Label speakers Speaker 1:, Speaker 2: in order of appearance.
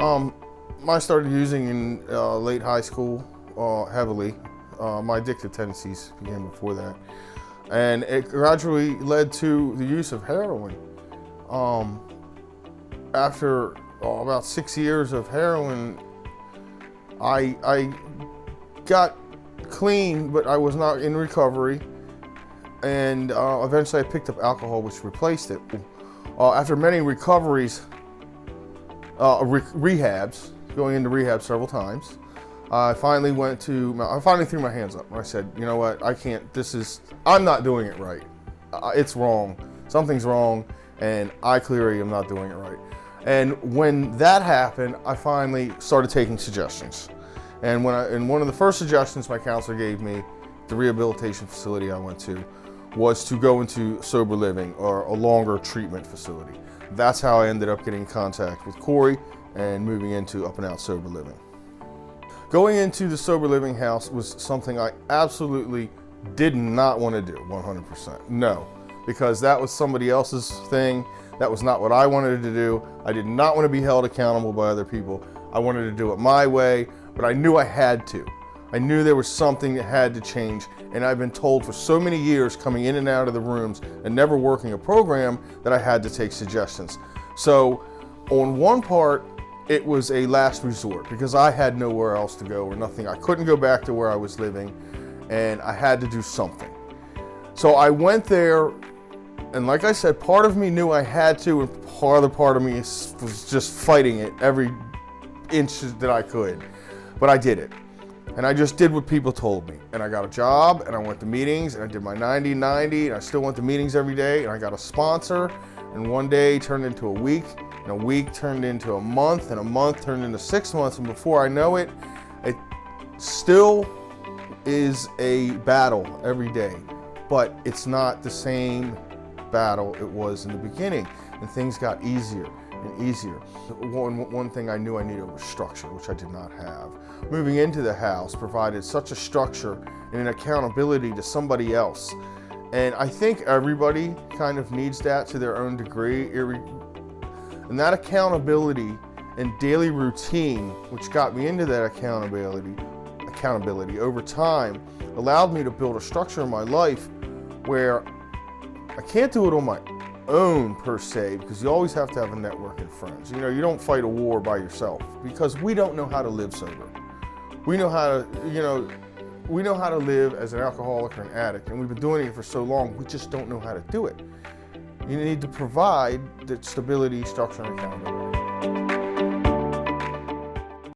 Speaker 1: Um, I started using in late high school heavily. My addictive tendencies began before that. And it gradually led to the use of heroin. After about 6 years of heroin, I got clean, but I was not in recovery. And eventually I picked up alcohol, which replaced it. After many recoveries, rehabs, going into rehab several times, I finally threw my hands up. I said, you know what, I'm not doing it right. It's wrong. Something's wrong, and I clearly am not doing it right. And when that happened, I finally started taking suggestions. And one of the first suggestions my counselor gave me, the rehabilitation facility I went to, was to go into sober living or a longer treatment facility. That's how I ended up getting in contact with Corey and moving into Up and Out Sober Living. Going into the sober living house was something I absolutely did not want to do 100%. No, because that was somebody else's thing. That was not what I wanted to do. I did not want to be held accountable by other people. I wanted to do it my way, but I knew I had to. I knew there was something that had to change, and I've been told for so many years coming in and out of the rooms and never working a program that I had to take suggestions. So on one part, it was a last resort because I had nowhere else to go or nothing. I couldn't go back to where I was living, and I had to do something. So I went there, and like I said, part of me knew I had to, and other part of me was just fighting it every inch that I could. But I did it. And I just did what people told me. And I got a job, and I went to meetings, and I did my 90-90, and I still went to meetings every day, and I got a sponsor, and one day turned into a week, and a week turned into a month, and a month turned into 6 months, and before I know it, it still is a battle every day, but it's not the same battle it was in the beginning, and things got easier and easier. One thing I knew I needed was structure, which I did not have. Moving into the house provided such a structure and an accountability to somebody else. And I think everybody kind of needs that to their own degree. And that accountability and daily routine, which got me into that accountability over time, allowed me to build a structure in my life where I can't do it on my own per se, because you always have to have a network of friends. You know, you don't fight a war by yourself, because we don't know how to live sober. We know how to live as an alcoholic or an addict, and we've been doing it for so long, we just don't know how to do it. You need to provide the stability, structure, and accountability.